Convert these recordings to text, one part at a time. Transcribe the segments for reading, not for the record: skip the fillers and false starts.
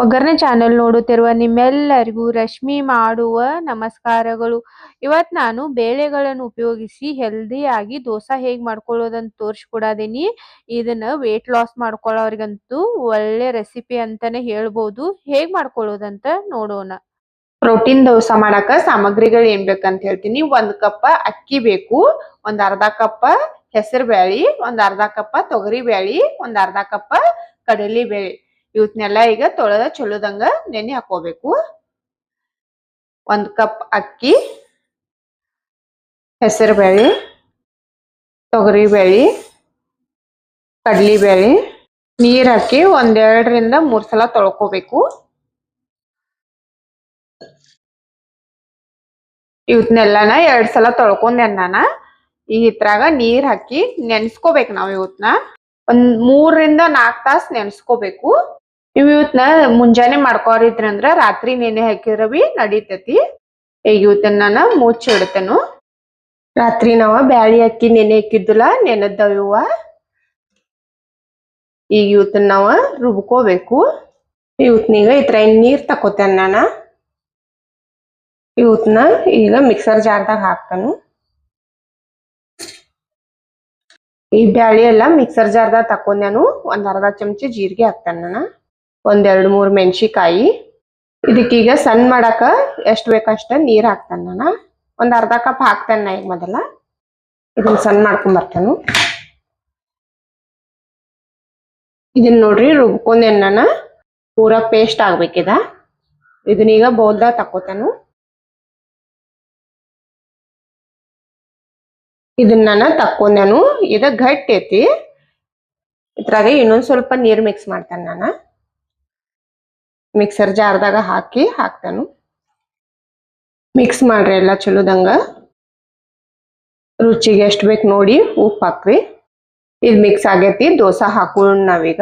ಒಗ್ಗರಣೆ ಚಾನೆಲ್ ನೋಡುತ್ತಿರುವ ನಿಮ್ಮೆಲ್ಲರಿಗೂ ರಶ್ಮಿ ಮಾಡುವ ನಮಸ್ಕಾರಗಳು. ಇವತ್ತು ನಾನು ಬೇಳೆಗಳನ್ನು ಉಪಯೋಗಿಸಿ ಹೆಲ್ದಿಯಾಗಿ ದೋಸೆ ಹೇಗೆ ಮಾಡ್ಕೊಳ್ಳೋದಂತ ತೋರಿಸ್ಕೊಡದೀನಿ. ಇದನ್ನ ವೇಟ್ ಲಾಸ್ ಮಾಡ್ಕೊಳ್ಳೋರಿಗಂತೂ ಒಳ್ಳೆ ರೆಸಿಪಿ ಅಂತಾನೆ ಹೇಳ್ಬೋದು. ಹೇಗ್ ಮಾಡ್ಕೊಳ್ಳೋದಂತ ನೋಡೋಣ. ಪ್ರೋಟೀನ್ ದೋಸೆ ಮಾಡಕ ಸಾಮಗ್ರಿಗಳು ಏನ್ ಬೇಕಂತ ಹೇಳ್ತೀನಿ. 1 ಕಪ್ ಅಕ್ಕಿ ಬೇಕು, ಒಂದ್ ಅರ್ಧ ಕಪ್ ಹೆಸರು ಬ್ಯಾಳಿ, ಒಂದ್ ಅರ್ಧ ಕಪ್ ತೊಗರಿ ಬ್ಯಾಳಿ, ಒಂದ್ ಅರ್ಧ ಕಪ್ ಕಡಲಿ ಬೇಳೆ. ಇವತ್ನೆಲ್ಲ ಈಗ ತೊಳೆದ ಚಲೋದಂಗ ನೆನೆ ಹಾಕೋಬೇಕು. 1 ಕಪ್ ಅಕ್ಕಿ, ಹೆಸರು ಬೇಳೆ, ತೊಗರಿ ಬೇಳೆ, ಕಡಲಿ ಬೇಳೆ, ನೀರ್ ಹಾಕಿ 1-2 ರಿಂದ 3 ಸಲ ತೊಳ್ಕೋಬೇಕು. ಇವತ್ನೆಲ್ಲನ 2 ಸಲ ತೊಳ್ಕೊಂಡೆ ನಾನ. ಈಗ ಇದ್ರಾಗ ನೀರ್ ಹಾಕಿ ನೆನ್ಸ್ಕೋಬೇಕು. ನಾವ್ ಇವತ್ನ 3 ರಿಂದ 4 ತಾಸ್ ನೆನ್ಸ್ಕೋಬೇಕು. ನೀವು ಇವತ್ನ ಮುಂಜಾನೆ ಮಾಡ್ಕೋರಿದ್ರಂದ್ರ ರಾತ್ರಿ ನೆನೆ ಹಾಕಿರವಿ ನಡೀತೈತಿ. ಈಗ ಇವತ್ತನ್ನ ನಾನು ಮುಚ್ಚಿಡ್ತೇನು. ರಾತ್ರಿ ನಾವ ಬ್ಯಾಳಿ ಅಕ್ಕಿ ನೆನೆ ಹಾಕಿದ್ದಿಲ್ಲ, ನೆನದ್ದವ. ಈಗ ಇವತ್ತನ್ನ ನಾವ ರುಬ್ಕೋಬೇಕು. ಇವತ್ನೀಗ ಇದ್ರ ನೀರ್ ತಕೋತೇನೆ ನಾನ. ಇವತ್ನ ಈಗ ಮಿಕ್ಸರ್ ಜಾರ್ದಾಗ ಹಾಕ್ತಾನು. ಈ ಬ್ಯಾಳಿ ಎಲ್ಲ ಮಿಕ್ಸರ್ ಜಾರ್ದಾಗ ತಕೊಂಡ್ಯಾನು. ಒಂದ್ ಅರ್ಧ ಚಮಚ ಜೀರಿಗೆ ಹಾಕ್ತಾನ ನಾನು. 1-2-3 ಮೆಣಸಿಕಾಯಿ. ಇದಕ್ಕೀಗ ಸಣ್ಣ ಮಾಡಾಕ ಎಷ್ಟ್ ಬೇಕಷ್ಟ ನೀರ್ ಹಾಕ್ತಾನ ನಾನು. ಒಂದ್ ಅರ್ಧ ಕಪ್ ಹಾಕ್ತೇನೆ ಈಗ ಮೊದಲ. ಇದನ್ನ ಸಣ್ಣ ಮಾಡ್ಕೊಂಡ್ ಬರ್ತಾನು. ಇದನ್ನ ನೋಡ್ರಿ ರುಬ್ಕೊಂಡೇನ್ ನಾನು. ಪೂರಾ ಪೇಸ್ಟ್ ಆಗ್ಬೇಕಿದ. ಇದನ್ನೀಗ ಬೌಲ್ದಾಗ ತಕೋತಾನು. ಇದನ್ನ ನಾನು ತಕೊಂಡೇನು. ಇದ ಗಟ್ಟಿ ಐತಿ. ಇದ್ರಾಗ ಇನ್ನೊಂದ್ ಸ್ವಲ್ಪ ನೀರ್ ಮಿಕ್ಸ್ ಮಾಡ್ತಾನೆ ನಾನು. ಮಿಕ್ಸರ್ ಜಾರ್ದಾಗ ಹಾಕ್ತಾನು. ಮಿಕ್ಸ್ ಮಾಡ್ರಿ ಎಲ್ಲ ಚಲೋದಂಗ. ರುಚಿಗೆ ಎಷ್ಟು ಬೇಕು ನೋಡಿ ಉಪ್ಪು ಹಾಕ್ರಿ. ಇದು ಮಿಕ್ಸ್ ಆಗೈತಿ. ದೋಸೆ ಹಾಕೊಳ್ಳೋಣ ನಾವೀಗ.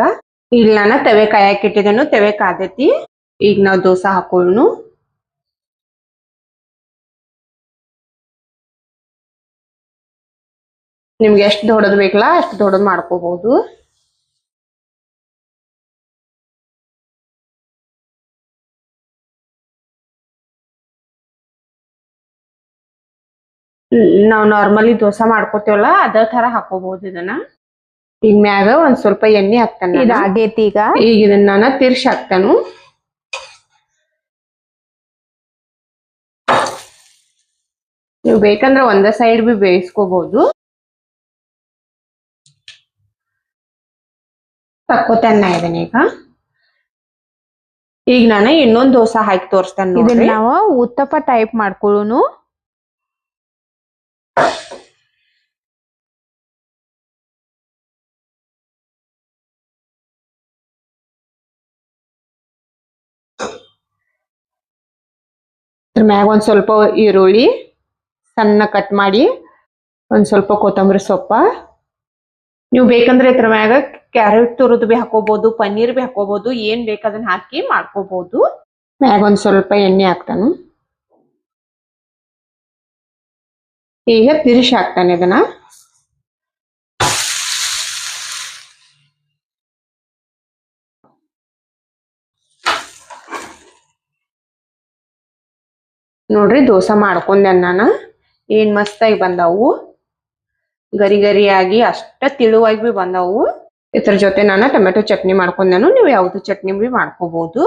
ಇಲ್ಲಿ ನಾನು ತವೆ ಕಾಯಕ್ ಇಟ್ಟಿದ್ದೇನು. ತವೆ ಕಾದೈತಿ. ಈಗ ನಾವ್ ದೋಸೆ ಹಾಕೊಳ್ಳೋಣ. ನಿಮ್ಗೆ ಎಷ್ಟು ದೊಡ್ಡದು ಬೇಕಲ್ಲ ಅಷ್ಟು ದೊಡ್ಡದು ಮಾಡ್ಕೋಬಹುದು. ನಾವ್ ನಾರ್ಮಲಿ ದೋಸೆ ಮಾಡ್ಕೋತೇವಲ್ಲ ಅದೇ ತರ ಹಾಕೋಬಹುದು ಇದನ್ನ. ಈಗ ಮ್ಯಾಗ ಒಂದ್ ಸ್ವಲ್ಪ ಎಣ್ಣೆ ಹಾಕ್ತಾನೆ. ಇದು ಆಗೈತಿ. ಈಗ ಇದನ್ನ ನಾನು ತಿರ್ಸಿ ಹಾಕ್ತಾನು. ನೀವು ಬೇಕಂದ್ರೆ ಒಂದೇ ಸೈಡ್ ಬಿ ಬೇಯಿಸ್ಕೋಬಹುದು. ತಕ್ಕೋತೇನೆ ಇದನ್ನ ಈಗ ನಾನು ಇನ್ನೊಂದ್ ದೋಸೆ ಹಾಕಿ ತೋರಿಸ್ತೇನೆ. ಇದನ್ನ ನಾವು ಉತ್ತಪ್ಪ ಟೈಪ್ ಮಾಡ್ಕೊಳ್ಳೋನು. ಇದ್ರ ಮ್ಯಾಗ ಒಂದ್ ಸ್ವಲ್ಪ ಈರುಳ್ಳಿ ಸಣ್ಣ ಕಟ್ ಮಾಡಿ, ಒಂದ್ ಸ್ವಲ್ಪ ಕೊತ್ತಂಬರಿ ಸೊಪ್ಪ. ನೀವು ಬೇಕಂದ್ರೆ ಇದ್ರ ಮ್ಯಾಗ ಕ್ಯಾರೆಟ್ ತುರಿದು ಬಿ ಹಾಕೋಬಹುದು, ಪನ್ನೀರ್ ಬಿ ಹಾಕೋಬಹುದು. ಏನ್ ಬೇಕದನ್ನ ಹಾಕಿ ಮಾಡ್ಕೋಬಹುದು. ಮ್ಯಾಗ ಒಂದ್ ಸ್ವಲ್ಪ ಎಣ್ಣೆ ಹಾಕ್ತಾನು. ಈಗ ತಿರ್ಸಿ ಹಾಕ್ತಾನೆ ಇದನ್ನ. ನೋಡ್ರಿ ದೋಸೆ ಮಾಡ್ಕೊಂಡೆ ನಾನು. ಏನ್ ಮಸ್ತಾಗಿ ಬಂದವು. ಗರಿ ಗರಿಯಾಗಿ ಅಷ್ಟ ತಿಳುವಾಗಿ ಬಿ ಬಂದವು. ಇದ್ರ ಜೊತೆ ನಾನು ಟೊಮೆಟೊ ಚಟ್ನಿ ಮಾಡ್ಕೊಂಡೇನು. ನೀವು ಯಾವ್ದು ಚಟ್ನಿ ಬಿ ಮಾಡ್ಕೋಬಹುದು.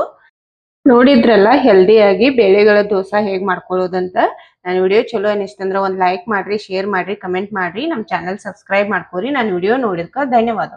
ನೋಡಿದ್ರಲ್ಲ ಹೆಲ್ದಿಯಾಗಿ ಬೇಳೆಗಳ ದೋಸೆ ಹೇಗ್ ಮಾಡ್ಕೊಳ್ಳೋದಂತ. ನನ್ನ ವಿಡಿಯೋ ಚಲೋ ಅನಿಸ್ತಂದ್ರ ಒಂದ್ ಲೈಕ್ ಮಾಡ್ರಿ, ಶೇರ್ ಮಾಡ್ರಿ, ಕಮೆಂಟ್ ಮಾಡ್ರಿ. ನಮ್ ಚಾನೆಲ್ ಸಬ್ಸ್ಕ್ರೈಬ್ ಮಾಡ್ಕೋರಿ. ನನ್ನ ವಿಡಿಯೋ ನೋಡಿದ್ಕ ಧನ್ಯವಾದ.